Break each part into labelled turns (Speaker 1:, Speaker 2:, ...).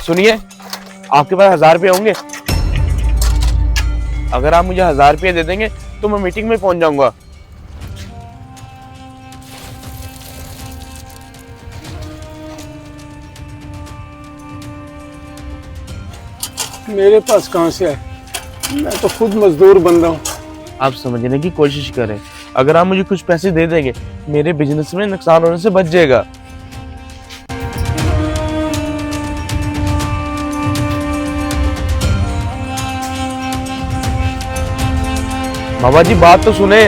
Speaker 1: सुनिए, आपके पास 1000 रुपये होंगे? अगर आप मुझे 1000 रुपये दे देंगे तो मैं मीटिंग में पहुंच जाऊंगा।
Speaker 2: मेरे पास कहाँ से है, मैं तो खुद मजदूर बंदा हूँ।
Speaker 1: आप समझने की कोशिश करें, अगर आप मुझे कुछ पैसे दे देंगे मेरे बिजनेस में नुकसान होने से बच जाएगा। बाबा जी बात तो सुने।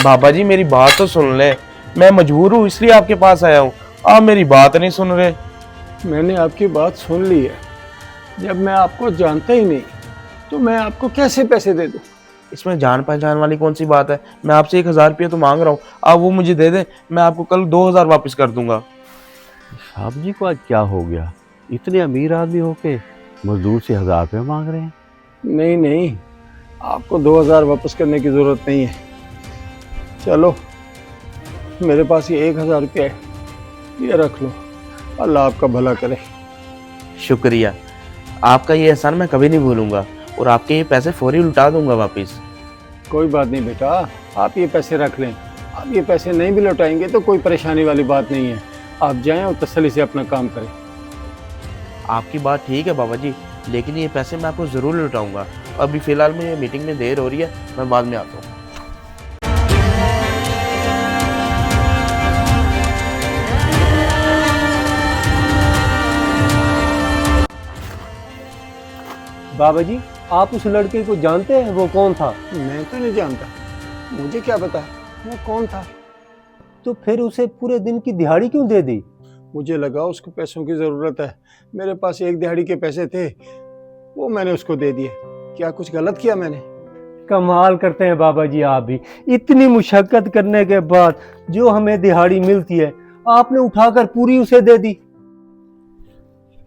Speaker 1: बाबा जी मेरी बात तो सुन ले, मैं मजबूर हूँ इसलिए आपके पास आया हूँ, आप मेरी बात नहीं सुन रहे।
Speaker 2: मैंने आपकी बात सुन ली है। जब मैं आपको जानता ही नहीं तो मैं आपको कैसे पैसे दे दूँ?
Speaker 1: इसमें जान पहचान वाली कौन सी बात है? मैं आपसे 1000 रुपये तो मांग रहा हूँ, आप वो मुझे दे दें, मैं आपको कल 2000 वापस कर दूंगा।
Speaker 3: साहब जी को आज क्या हो गया, इतने अमीर आदमी होके मजदूर से 1000 रुपये मांग रहे हैं।
Speaker 2: नहीं नहीं, आपको 2000 वापस करने की ज़रूरत नहीं है। चलो, मेरे पास ये 1000 रुपया है, ये रख लो, अल्लाह आपका भला करे।
Speaker 1: शुक्रिया, आपका ये एहसान मैं कभी नहीं भूलूंगा और आपके ये पैसे फौरी लौटा दूंगा वापस।
Speaker 2: कोई बात नहीं बेटा, आप ये पैसे रख लें। आप ये पैसे नहीं भी लौटाएंगे तो कोई परेशानी वाली बात नहीं है। आप जाएं और तसल्ली से अपना काम करें।
Speaker 1: आपकी बात ठीक है बाबा जी, लेकिन ये पैसे मैं आपको ज़रूर लौटाऊंगा। अभी फ़िलहाल मुझे मीटिंग में देर हो रही है, मैं बाद में आता हूँ।
Speaker 4: बाबा जी, आप उस लड़के को जानते हैं? वो कौन था?
Speaker 2: मैं तो नहीं जानता, मुझे क्या पता वो कौन था।
Speaker 4: तो फिर उसे पूरे दिन की दिहाड़ी क्यों दे दी?
Speaker 2: मुझे लगा उसको पैसों की ज़रूरत है। मेरे पास एक दिहाड़ी के पैसे थे, वो मैंने उसको दे दिए। क्या कुछ गलत किया मैंने?
Speaker 4: कमाल करते हैं बाबा जी, आप भी इतनी मुशक्कत करने के बाद जो हमें दिहाड़ी मिलती है आपने उठाकर पूरी उसे दे दी।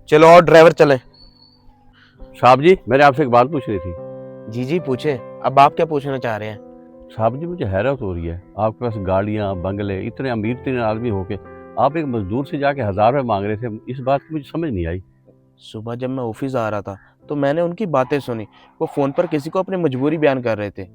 Speaker 1: चलो और ड्राइवर चले।
Speaker 3: साहब जी मैंने आपसे एक बात पूछनी थी।
Speaker 1: जी जी पूछे, अब आप क्या पूछना चाह रहे हैं?
Speaker 3: साहब जी मुझे हैरत हो रही है, आपके पास गाड़ियाँ बंगले, इतने अमीर तीन आदमी होके आप एक मजदूर से जाके 1000 रुपये मांग रहे थे। इस बात की मुझे समझ नहीं आई।
Speaker 1: सुबह जब मैं ऑफिस आ रहा था तो मैंने उनकी बातें सुनी, वो फ़ोन पर किसी को अपनी मजबूरी बयान कर रहे थे।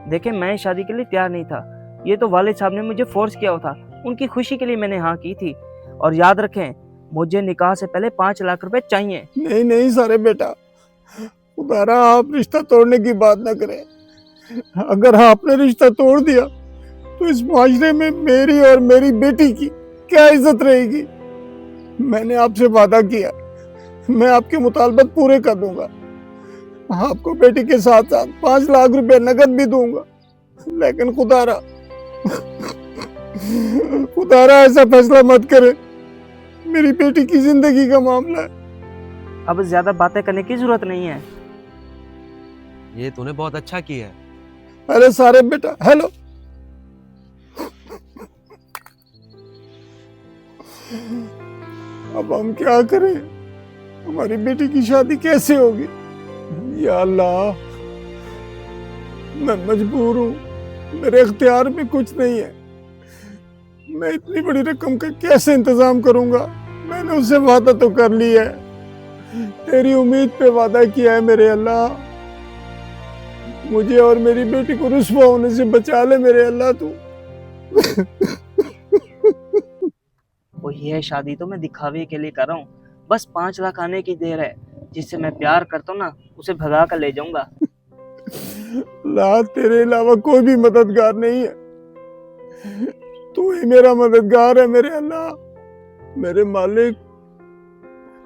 Speaker 5: देखिए, मैं शादी के लिए तैयार नहीं था, ये तो वालिद साहब ने मुझे फोर्स किया हुआ था। उनकी खुशी के लिए मैंने हाँ की थी। और याद रखें, मुझे निकाह से पहले 5 लाख रुपए चाहिए।
Speaker 2: नहीं नहीं सारे बेटा, खुदारा आप रिश्ता तोड़ने की बात ना करें। अगर आपने रिश्ता तोड़ दिया तो इस माशरे में मेरी और मेरी बेटी की क्या इज्जत रहेगी? मैंने आपसे वादा किया, मैं आपके मुतालबत पूरे कर दूंगा। आपको बेटी के साथ साथ 5 लाख रुपए नकद भी दूंगा। लेकिन खुदारा ऐसा फैसला मत करे, मेरी बेटी की जिंदगी का मामला है।
Speaker 5: अब ज्यादा बातें करने की जरूरत नहीं है।
Speaker 6: ये तूने बहुत अच्छा किया है।
Speaker 2: अरे सारे बेटा, हेलो, अब हम क्या करें? हमारी बेटी की शादी कैसे होगी? या अल्लाह, मैं मजबूर हूँ, मेरे इख्तियार में कुछ नहीं है। मैं इतनी बड़ी रकम का कैसे इंतजाम करूंगा? मैंने उससे वादा तो कर लिया है, तेरी उम्मीद पे वादा किया है। मेरे अल्लाह, मुझे और मेरी बेटी को रुस्वा होने से बचा ले मेरे अल्लाह तू।
Speaker 5: वो ये शादी तो मैं दिखावे के लिए कर रहा हूँ, बस 5 लाख आने की देर है। जिससे मैं प्यार करता हूँ ना, उसे भगा कर ले जाऊंगा।
Speaker 2: ला, तेरे अलावा कोई भी मददगार नहीं है, तू ही मेरा मददगार है मेरे अल्लाह। मेरे मालिक,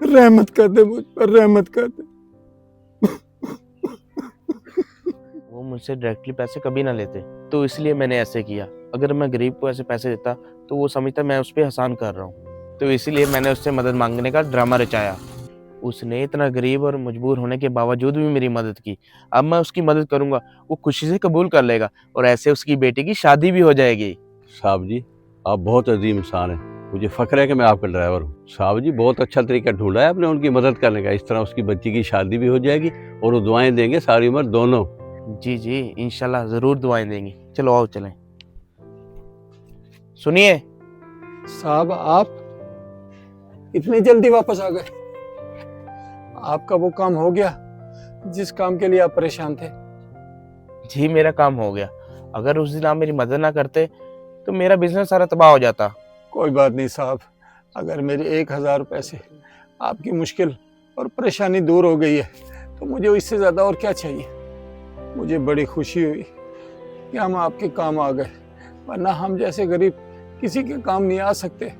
Speaker 2: रहमत कर दे मुझ पर, रहमत कर दे।
Speaker 1: वो मुझसे डायरेक्टली पैसे कभी ना लेते, तो इसलिए मैंने ऐसे किया। अगर मैं गरीब को ऐसे पैसे देता तो वो समझता मैं उस पर एहसान कर रहा हूँ, तो इसीलिए मैंने उससे मदद मांगने का ड्रामा रचाया। उसने इतना गरीब और मजबूर होने के बावजूद भी मेरी मदद की। अब मैं उसकी मदद करूँगा, वो खुशी से कबूल कर लेगा और ऐसे उसकी बेटी की शादी भी हो जाएगी।
Speaker 3: साहब जी, आप बहुत अजीम इंसान हैं। मुझे फ़ख्र है कि मैं आपका ड्राइवर हूँ। साहब जी, बहुत अच्छा तरीका ढूंढा है आपने उनकी मदद करने का। इस तरह उसकी बच्ची की शादी भी हो जाएगी और वो दुआएं देंगे सारी उम्र दोनों।
Speaker 1: जी जी, इंशाल्लाह ज़रूर दुआएं देंगे। चलो आओ चलें। सुनिए
Speaker 2: साहब, आप इतनी जल्दी वापस आ गए? आपका वो काम हो गया जिस काम के लिए आप परेशान थे?
Speaker 1: जी, मेरा काम हो गया। अगर उस दिन आप मेरी मदद ना करते तो मेरा बिजनेस सारा तबाह हो जाता।
Speaker 2: कोई बात नहीं साहब, अगर मेरे 1000 रुपए से आपकी मुश्किल और परेशानी दूर हो गई है तो मुझे इससे ज़्यादा और क्या चाहिए। मुझे बड़ी खुशी हुई कि हम आपके काम आ गए, वरना हम जैसे गरीब किसी के काम नहीं आ सकते।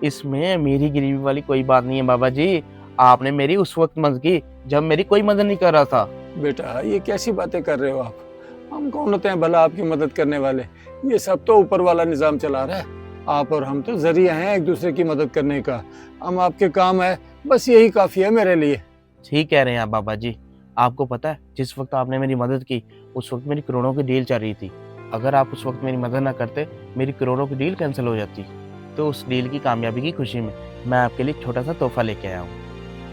Speaker 1: इसमें मेरी गरीबी वाली कोई बात नहीं है बाबा जी। आपने मेरी उस वक्त मदद की जब मेरी कोई मदद नहीं कर रहा था।
Speaker 2: बेटा, ये कैसी बातें कर रहे हो आप? हम कौन होते हैं भला आपकी मदद करने वाले? ये सब तो ऊपर वाला निज़ाम चला रहा है। आप और हम तो जरिया हैं एक दूसरे की मदद करने का। हम आपके काम है, बस यही काफ़ी है मेरे लिए।
Speaker 1: ठीक कह रहे हैं आप बाबा जी। आपको पता है, जिस वक्त आपने मेरी मदद की उस वक्त मेरी करोड़ों की डील चल रही थी। अगर आप उस वक्त मेरी मदद ना करते, मेरी करोड़ों की डील कैंसिल हो जाती। तो उस डील की कामयाबी की खुशी में मैं आपके लिए छोटा सा तोहफा लेके आया हूँ।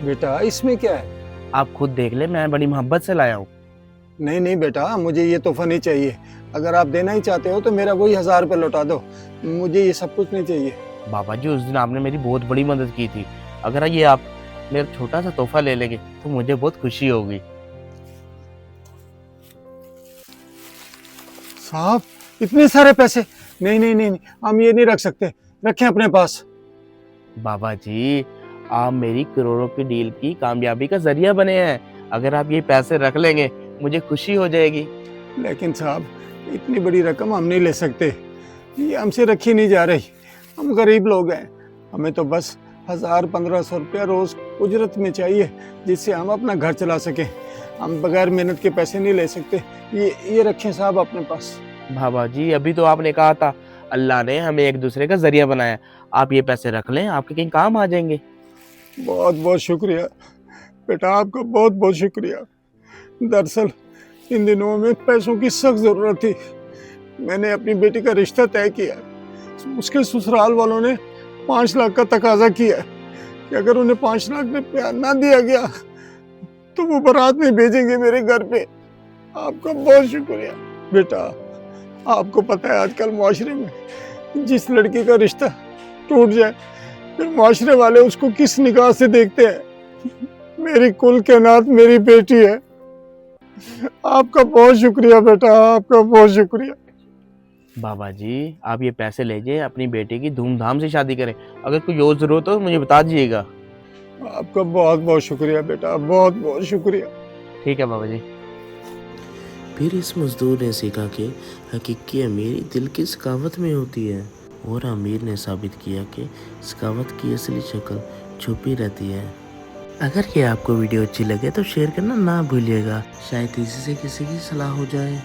Speaker 2: बेटा, इसमें क्या है?
Speaker 1: आप खुद देख ले, मैं बड़ी मोहब्बत से लाया हूँ।
Speaker 2: नहीं नहीं बेटा, मुझे ये तोहफा नहीं चाहिए। अगर आप देना ही चाहते हो तो मेरा वही 1000 रुपये लौटा दो। मुझे ये सब कुछ नहीं चाहिए।
Speaker 1: बाबा जी, उस दिन आपने मेरी बहुत बड़ी मदद की थी। अगर ये आप मेरा छोटा सा तोहफा ले लेंगे तो मुझे बहुत खुशी होगी।
Speaker 2: साहब, इतने सारे पैसे? नहीं नहीं नहीं, हम ये नहीं रख सकते, रखें अपने पास।
Speaker 1: बाबा जी, आप मेरी करोड़ों की डील की कामयाबी का जरिया बने हैं। अगर आप ये पैसे रख लेंगे मुझे खुशी हो जाएगी।
Speaker 2: लेकिन साहब, इतनी बड़ी रकम हम नहीं ले सकते, ये हमसे रखी नहीं जा रही। हम गरीब लोग हैं, हमें तो बस 1000-1500 रुपया रोज उजरत में चाहिए जिससे हम अपना घर चला सकें। हम बगैर मेहनत के पैसे नहीं ले सकते। ये रखें साहब अपने पास।
Speaker 1: बाबा जी, अभी तो आपने कहा था अल्लाह ने हमें एक दूसरे का जरिया बनाया। आप ये पैसे रख लें, आपके कहीं काम आ जाएंगे।
Speaker 2: बहुत बहुत शुक्रिया बेटा, आपका बहुत बहुत शुक्रिया। दरअसल इन दिनों में पैसों की सख्त ज़रूरत थी। मैंने अपनी बेटी का रिश्ता तय किया। उसके ससुराल वालों ने 5 लाख का तकाजा किया कि अगर उन्हें 5 लाख में प्यार ना दिया गया तो वो बारात नहीं भेजेंगे मेरे घर पे। आपका बहुत शुक्रिया बेटा। आपको पता है आजकल माशरे में जिस लड़की का रिश्ता टूट जाए फिर माशरे वाले उसको किस निगाह से देखते हैं। मेरी कुल कायनात मेरी बेटी है। आपका बहुत शुक्रिया बेटा, आपका बहुत शुक्रिया।
Speaker 1: बाबा जी, आप ये पैसे लीजिए, अपनी बेटी की धूमधाम से शादी करें। अगर कोई और जरूरत हो तो मुझे बता दीजिएगा।
Speaker 2: आपका बहुत बहुत शुक्रिया बेटा, बहुत बहुत शुक्रिया।
Speaker 1: ठीक है बाबा जी।
Speaker 7: फिर इस मजदूर ने सीखा कि हकीकी अमीरी दिल की सखावत में होती है, और अमीर ने साबित किया कि सखावत की असली शक्ल छुपी रहती है। अगर ये आपको वीडियो अच्छी लगे तो शेयर करना ना भूलिएगा, शायद इसी से किसी की सलाह हो जाए।